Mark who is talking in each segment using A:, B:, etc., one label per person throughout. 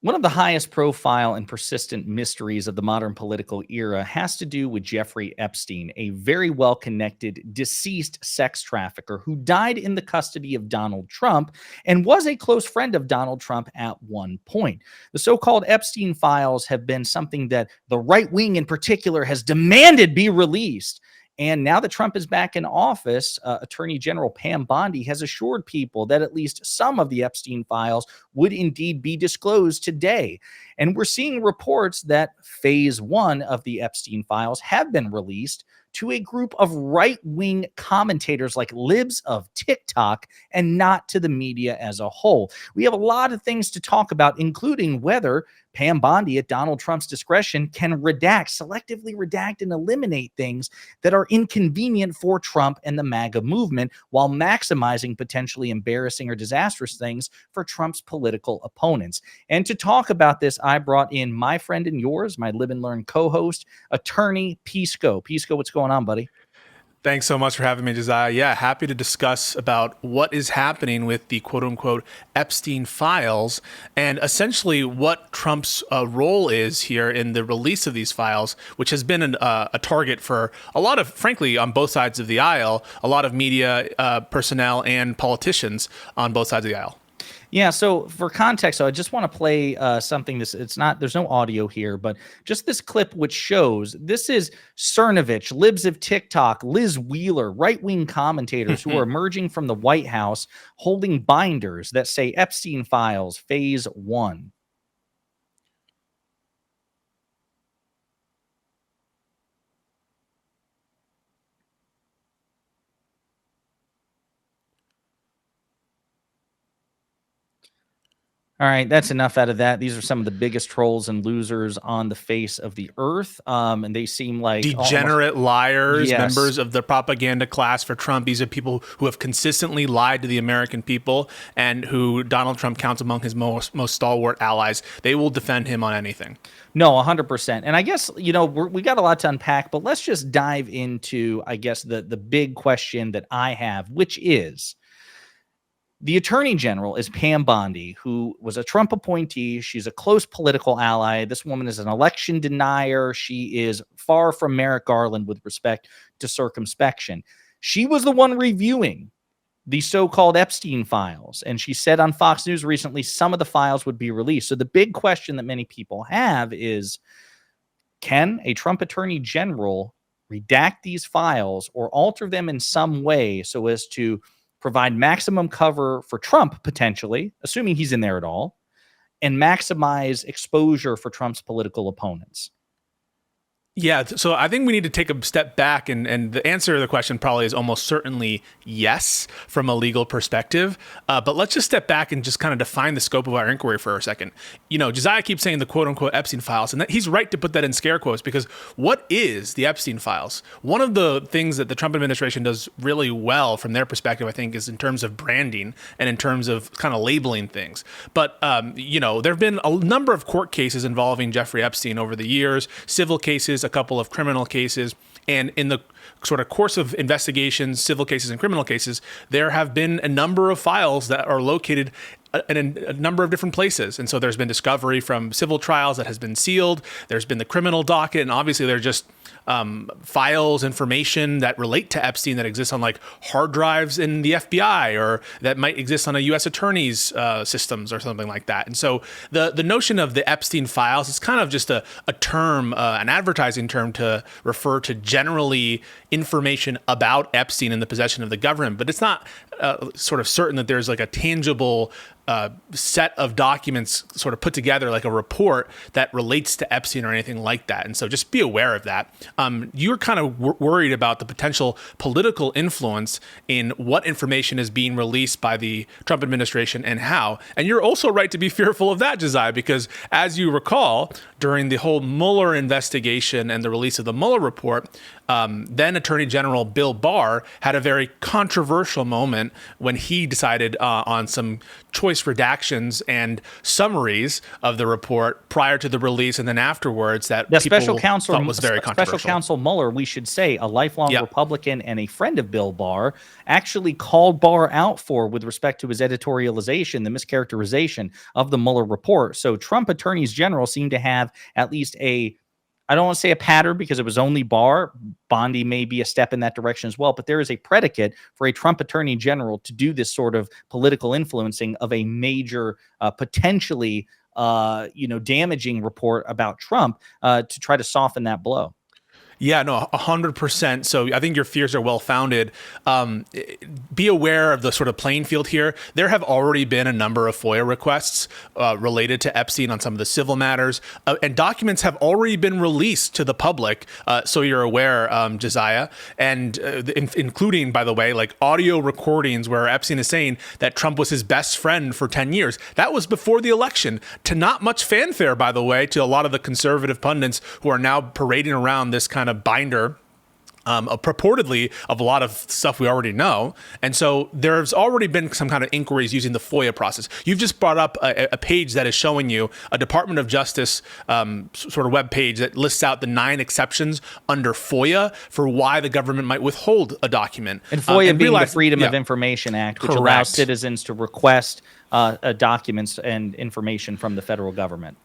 A: One of the highest profile and persistent mysteries of the modern political era has to do with Jeffrey Epstein, a very well connected deceased sex trafficker who died in the custody of Donald Trump and was a close friend of Donald Trump at one point. The so called Epstein Files have been something that the right wing in particular has demanded be released. And now that Trump is back in office, Attorney General Pam Bondi has assured people that at least some of the Epstein files would indeed be disclosed today. And we're seeing reports that phase one of the Epstein files have been released to a group of right wing commentators like libs of TikTok and not to the media as a whole. We have a lot of things to talk about, including whether Pam Bondi at Donald Trump's discretion can selectively redact and eliminate things that are inconvenient for Trump and the MAGA movement while maximizing potentially embarrassing or disastrous things for Trump's political opponents. And to talk about this, I brought in my friend and yours, my Live and Learn co-host, attorney Pisco. Pisco, what's going on, buddy?
B: Thanks so much for having me, Josiah. Yeah, happy to discuss about what is happening with the quote-unquote Epstein files and essentially what Trump's role is here in the release of these files, which has been a target for a lot of, frankly, on both sides of the aisle, a lot of media personnel and politicians on both sides of the aisle.
A: Yeah, so for context, so I just want to play something. There's no audio here, but just this clip which shows this is Cernovich, libs of TikTok, Liz Wheeler, right-wing commentators who are emerging from the White House holding binders that say Epstein Files Phase 1. All right, that's enough out of that. These are some of the biggest trolls and losers on the face of the earth, and they seem like
B: degenerate liars,
A: Yes.
B: members of the propaganda class for Trump. These are people who have consistently lied to the American people and who Donald Trump counts among his most stalwart allies. They will defend him on anything.
A: No, 100%. And I guess, we got a lot to unpack, but let's just dive into, I guess, the big question that I have, which is, the Attorney General is Pam Bondi, who was a Trump appointee. She's a close political ally. This woman is an election denier. She is far from Merrick Garland with respect to circumspection. She was the one reviewing the so-called Epstein files. And she said on Fox News recently, some of the files would be released. So the big question that many people have is, can a Trump Attorney General redact these files or alter them in some way so as to provide maximum cover for Trump, potentially, assuming he's in there at all, and maximize exposure for Trump's political opponents?
B: Yeah, so I think we need to take a step back, and the answer to the question probably is almost certainly yes from a legal perspective. But let's just step back and just kind of define the scope of our inquiry for a second. Josiah keeps saying the quote-unquote Epstein files, and he's right to put that in scare quotes, because what is the Epstein files? One of the things that the Trump administration does really well from their perspective, I think, is in terms of branding and in terms of kind of labeling things. But, there have been a number of court cases involving Jeffrey Epstein over the years, civil cases, a couple of criminal cases, and in the sort of course of investigations, civil cases and criminal cases, there have been a number of files that are located in a number of different places. And so there's been discovery from civil trials that has been sealed. There's been the criminal docket, and obviously they're just files, information that relate to Epstein that exists on like hard drives in the FBI, or that might exist on a U.S. attorney's systems or something like that. And so the notion of the Epstein files is kind of just a term, an advertising term to refer to generally information about Epstein in the possession of the government. But it's not sort of certain that there's like a tangible set of documents sort of put together like a report that relates to Epstein or anything like that. And so just be aware of that. You're kind of worried about the potential political influence in what information is being released by the Trump administration and how. And you're also right to be fearful of that, Josiah, because as you recall, during the whole Mueller investigation and the release of the Mueller report, then Attorney General Bill Barr had a very controversial moment when he decided on some choice redactions and summaries of the report prior to the release and then afterwards that
A: the
B: people
A: special counsel
B: thought was very controversial.
A: Special counsel Mueller, we should say, a lifelong Republican and a friend of Bill Barr, actually called Barr out for, with respect to his editorialization, the mischaracterization of the Mueller report. So Trump attorneys general seem to have at least I don't want to say a pattern because it was only Barr. Bondi may be a step in that direction as well, but there is a predicate for a Trump attorney general to do this sort of political influencing of a major, potentially, damaging report about Trump to try to soften that blow.
B: Yeah, no, 100%. So I think your fears are well founded. Be aware of the sort of playing field here. There have already been a number of FOIA requests related to Epstein on some of the civil matters, and documents have already been released to the public. So you're aware, Josiah, and including, by the way, like audio recordings where Epstein is saying that Trump was his best friend for 10 years. That was before the election, to not much fanfare, by the way, to a lot of the conservative pundits who are now parading around this kind of binder purportedly of a lot of stuff we already know. And so there's already been some kind of inquiries using the FOIA process. You've just brought up a page that is showing you a Department of Justice sort of web page that lists out the 9 exceptions under FOIA for why the government might withhold a document.
A: And FOIA being the Freedom of Information Act, which allows citizens to request documents and information from the federal government.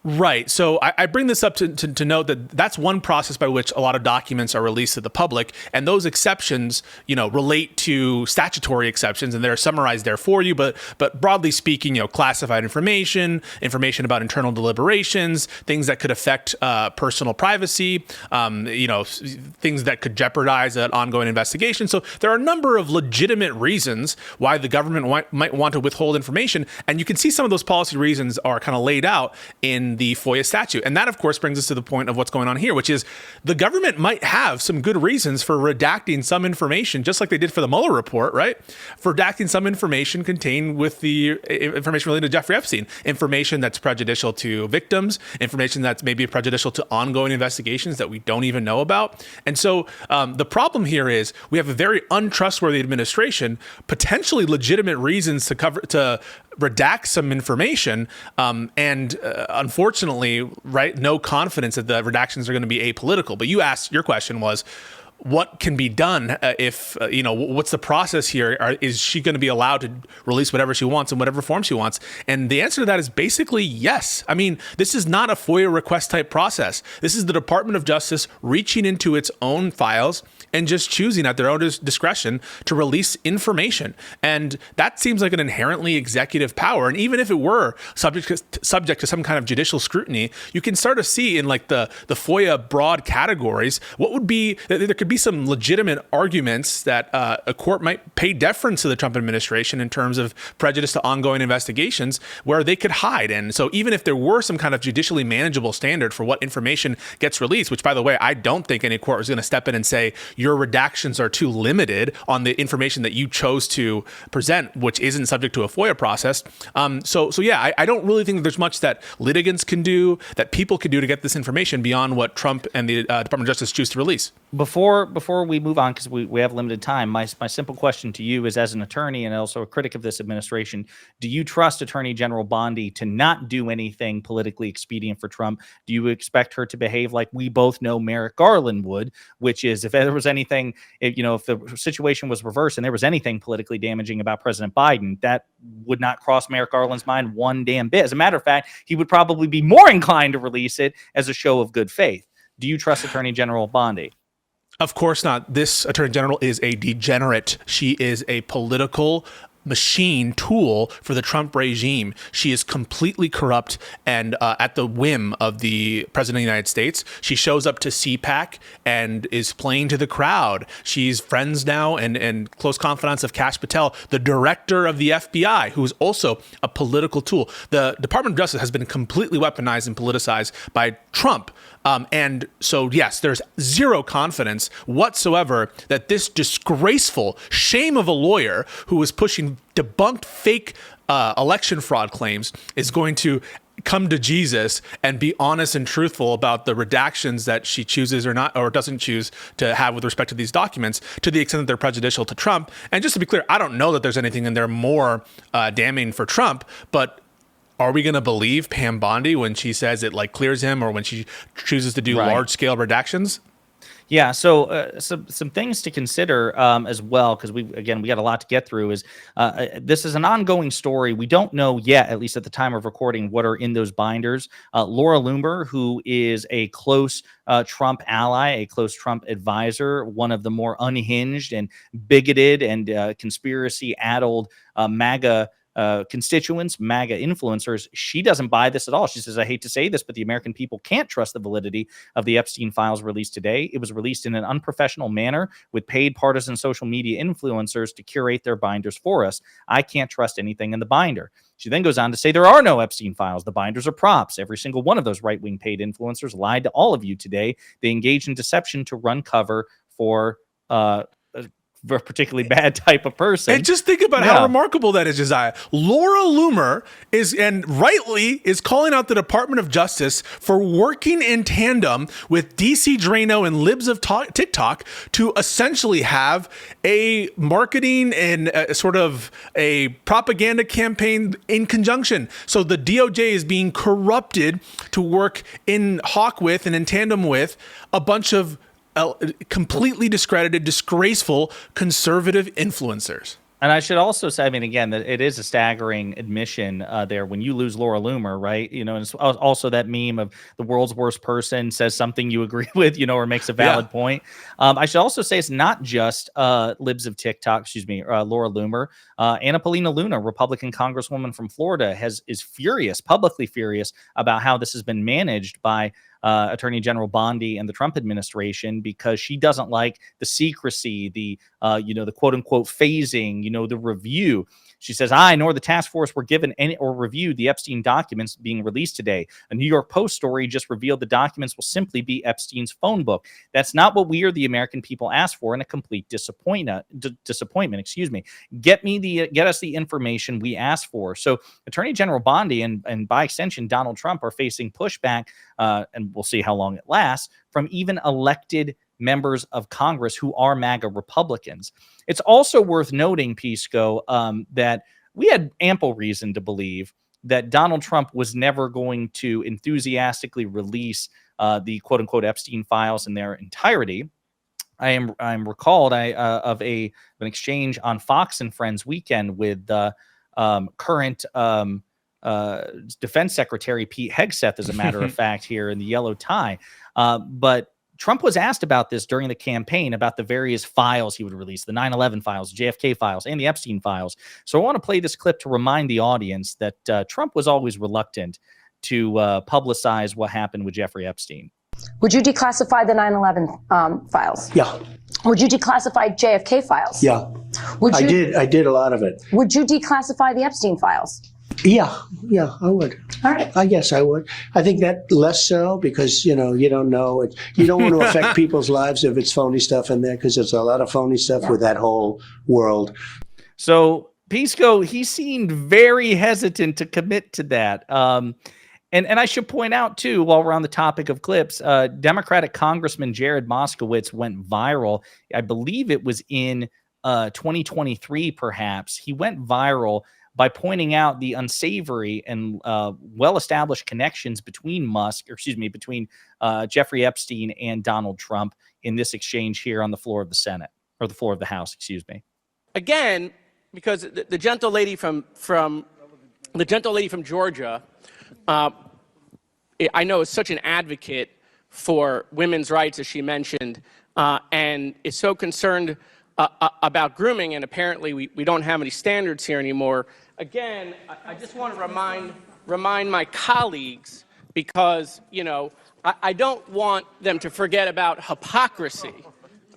B: Right. So I bring this up to note that that's one process by which a lot of documents are released to the public. And those exceptions, relate to statutory exceptions, and they're summarized there for you. But broadly speaking, classified information about internal deliberations, things that could affect personal privacy, things that could jeopardize an ongoing investigation. So there are a number of legitimate reasons why the government might want to withhold information. And you can see some of those policy reasons are kind of laid out in the FOIA statute. And that, of course, brings us to the point of what's going on here, which is the government might have some good reasons for redacting some information, just like they did for the Mueller report, right? For redacting some information contained with the information related to Jeffrey Epstein, information that's prejudicial to victims, information that's maybe prejudicial to ongoing investigations that we don't even know about. And so the problem here is we have a very untrustworthy administration, potentially legitimate reasons to redact some information, and unfortunately, right, no confidence that the redactions are going to be apolitical. But your question was, what can be done if, what's the process here? Is she going to be allowed to release whatever she wants in whatever form she wants? And the answer to that is basically yes. I mean, this is not a FOIA request type process. This is the Department of Justice reaching into its own files and just choosing at their own discretion to release information. And that seems like an inherently executive power. And even if it were subject to some kind of judicial scrutiny, you can start to see in like the FOIA broad categories, there could be some legitimate arguments that a court might pay deference to the Trump administration in terms of prejudice to ongoing investigations where they could hide. And so even if there were some kind of judicially manageable standard for what information gets released, which, by the way, I don't think any court is going to step in and say your redactions are too limited on the information that you chose to present, which isn't subject to a FOIA process. I don't really think that there's much that litigants can do, that people can do to get this information beyond what Trump and the Department of Justice choose to release.
A: Before we move on, because we have limited time, my simple question to you is, as an attorney and also a critic of this administration, do you trust Attorney General Bondi to not do anything politically expedient for Trump? Do you expect her to behave like we both know Merrick Garland would, which is if there was anything, if the situation was reversed and there was anything politically damaging about President Biden, that would not cross Merrick Garland's mind one damn bit. As a matter of fact, he would probably be more inclined to release it as a show of good faith. Do you trust Attorney General Bondi?
B: Of course not. This Attorney General is a degenerate. She is a political machine tool for the Trump regime. She is completely corrupt and at the whim of the President of the United States. She shows up to CPAC and is playing to the crowd. She's friends now and close confidants of Kash Patel, the director of the FBI, who is also a political tool. The Department of Justice has been completely weaponized and politicized by Trump. And so, yes, there's zero confidence whatsoever that this disgraceful shame of a lawyer who is pushing debunked fake election fraud claims is going to come to Jesus and be honest and truthful about the redactions that she chooses or not, or doesn't choose to have with respect to these documents, to the extent that they're prejudicial to Trump. And just to be clear, I don't know that there's anything in there more damning for Trump, but are we going to believe Pam Bondi when she says it like clears him, or when she chooses to do large scale redactions?
A: Yeah, so some things to consider as well, because we got a lot to get through. Is this is an ongoing story. We don't know yet, at least at the time of recording, what are in those binders. Laura Loomer, who is a close Trump ally, a close Trump advisor, one of the more unhinged and bigoted and conspiracy-addled MAGA constituents, MAGA influencers, she doesn't buy this at all. She says, I hate to say this, but the American people can't trust the validity of the Epstein Files released today. It was released in an unprofessional manner with paid partisan social media influencers to curate their binders for us. I can't trust anything in the binder. She then goes on to say there are no Epstein Files. The binders are props. Every single one of those right-wing paid influencers lied to all of you today. They engaged in deception to run cover for a particularly bad type of person.
B: And just think about how remarkable that is, Josiah. Laura Loomer rightly is calling out the Department of Justice for working in tandem with DC Drano and libs of TikTok to essentially have a marketing and sort of a propaganda campaign in conjunction. So the DOJ is being corrupted to work in hoc with and in tandem with a bunch of completely discredited, disgraceful conservative influencers.
A: And I should also say, I mean, again, that it is a staggering admission there when you lose Laura Loomer, right? You know, and it's also that meme of the world's worst person says something you agree with, you know, or makes a valid point. I should also say it's not just libs of TikTok, Laura Loomer. Anna Paulina Luna, Republican congresswoman from Florida, is furious, publicly furious about how this has been managed by Attorney General Bondi and the Trump administration, because she doesn't like the secrecy, the quote unquote phasing, the review. She says, I nor the task force were given any or reviewed the Epstein documents being released today. A New York Post story just revealed the documents will simply be Epstein's phone book. That's not what we or the American people asked for, and a complete disappointment. Get us the information we asked for. So Attorney General Bondi and by extension Donald Trump are facing pushback, and we'll see how long it lasts, from even elected members of Congress who are MAGA Republicans. It's also worth noting, Pisco, that we had ample reason to believe that Donald Trump was never going to enthusiastically release the quote unquote Epstein files in their entirety. I'm recalled of an exchange on Fox and Friends weekend with current Defense Secretary Pete Hegseth, as a matter of fact, here in the yellow tie. But Trump was asked about this during the campaign, about the various files he would release, the 9/11 files, JFK files, and the Epstein files. So I want to play this clip to remind the audience that Trump was always reluctant to publicize what happened with Jeffrey Epstein.
C: Would you declassify the 9/11 files?
D: Yeah.
C: Would you declassify JFK files?
D: Yeah. I did a lot of it.
C: Would you declassify the Epstein files?
D: Yeah, I would.
C: All right.
D: I guess I would. I think that less so because, you don't know it. You don't want to affect people's lives if it's phony stuff in there, because there's a lot of phony stuff with that whole world.
A: So Pisco, he seemed very hesitant to commit to that. And I should point out, too, while we're on the topic of clips, Democratic Congressman Jared Moskowitz went viral. I believe it was in 2023, perhaps. He went viral by pointing out the unsavory and well-established connections between between Jeffrey Epstein and Donald Trump in this exchange here on the floor of the Senate, or the floor of the House,
E: Again, because the gentle lady from Georgia, I know is such an advocate for women's rights, as she mentioned, and is so concerned about grooming, and apparently we don't have any standards here anymore. Again, I just want to remind my colleagues, because, I don't want them to forget about hypocrisy,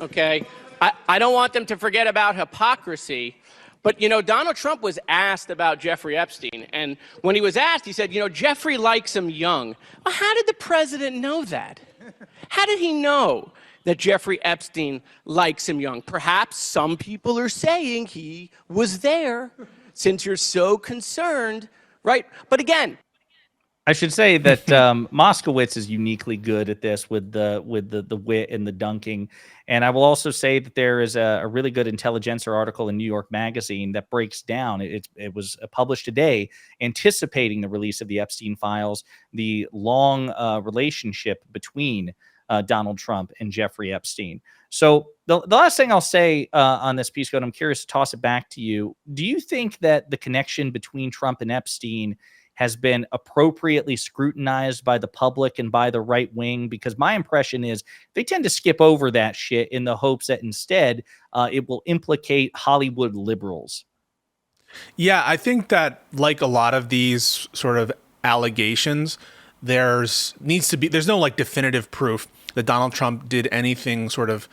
E: okay? I don't want them to forget about hypocrisy. But, Donald Trump was asked about Jeffrey Epstein, and when he was asked, he said, Jeffrey likes him young. Well, how did the president know that? How did he know that Jeffrey Epstein likes him young? Perhaps some people are saying he was there, since you're so concerned, right? But again,
A: I should say that Moskowitz is uniquely good at this with the wit and the dunking. And I will also say that there is a really good Intelligencer article in New York Magazine that breaks down. It was published today, anticipating the release of the Epstein Files, the long relationship between Donald Trump and Jeffrey Epstein. So the last thing I'll say on this piece, and I'm curious to toss it back to you. Do you think that the connection between Trump and Epstein has been appropriately scrutinized by the public and by the right wing? Because my impression is they tend to skip over that shit in the hopes that instead it will implicate Hollywood liberals.
B: Yeah, I think that like a lot of these sort of allegations, there's no like definitive proof that Donald Trump did anything sort of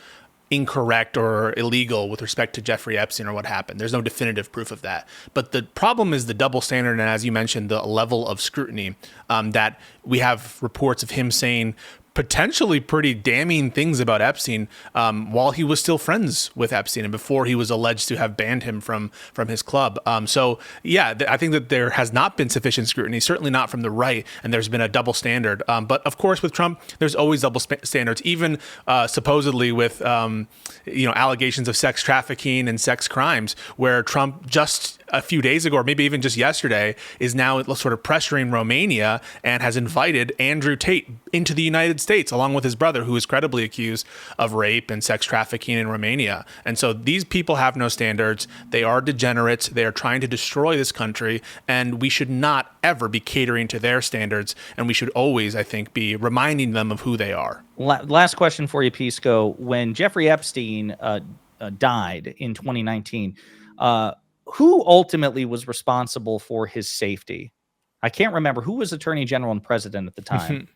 B: incorrect or illegal with respect to Jeffrey Epstein or what happened. There's no definitive proof of that. But the problem is the double standard, and as you mentioned, the level of scrutiny that we have reports of him saying potentially pretty damning things about Epstein while he was still friends with Epstein and before he was alleged to have banned him from his club. So yeah, I think that there has not been sufficient scrutiny, certainly not from the right, and there's been a double standard. But of course, with Trump, there's always double standards, even supposedly with allegations of sex trafficking and sex crimes, where Trump just a few days ago, or maybe even just yesterday, is now sort of pressuring Romania and has invited Andrew Tate into the United States, along with his brother, who is credibly accused of rape and sex trafficking in Romania. And so these people have no standards. They are degenerates. They are trying to destroy this country, and we should not ever be catering to their standards. And we should always, I think, be reminding them of who they are.
A: Last question for you, Pisco. When Jeffrey Epstein died in 2019, who ultimately was responsible for his safety? I can't remember who was Attorney General and President at the time.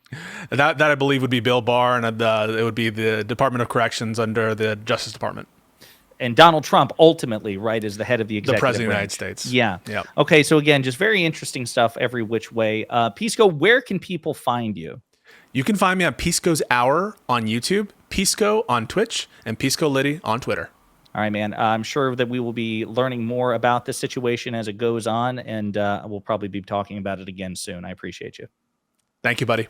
B: that I believe would be Bill Barr, and it would be the Department of Corrections under the Justice Department.
A: And Donald Trump ultimately, right, is the head of the executive
B: President of the
A: branch.
B: United States.
A: Yeah.
B: Yep.
A: Okay, so again, just very interesting stuff every which way. Pisco, where can people find you?
B: You can find me on Pisco's Hour on YouTube, Pisco on Twitch, and Pisco Liddy on Twitter.
A: All right, man. I'm sure that we will be learning more about this situation as it goes on, and we'll probably be talking about it again soon. I appreciate you.
B: Thank you, buddy.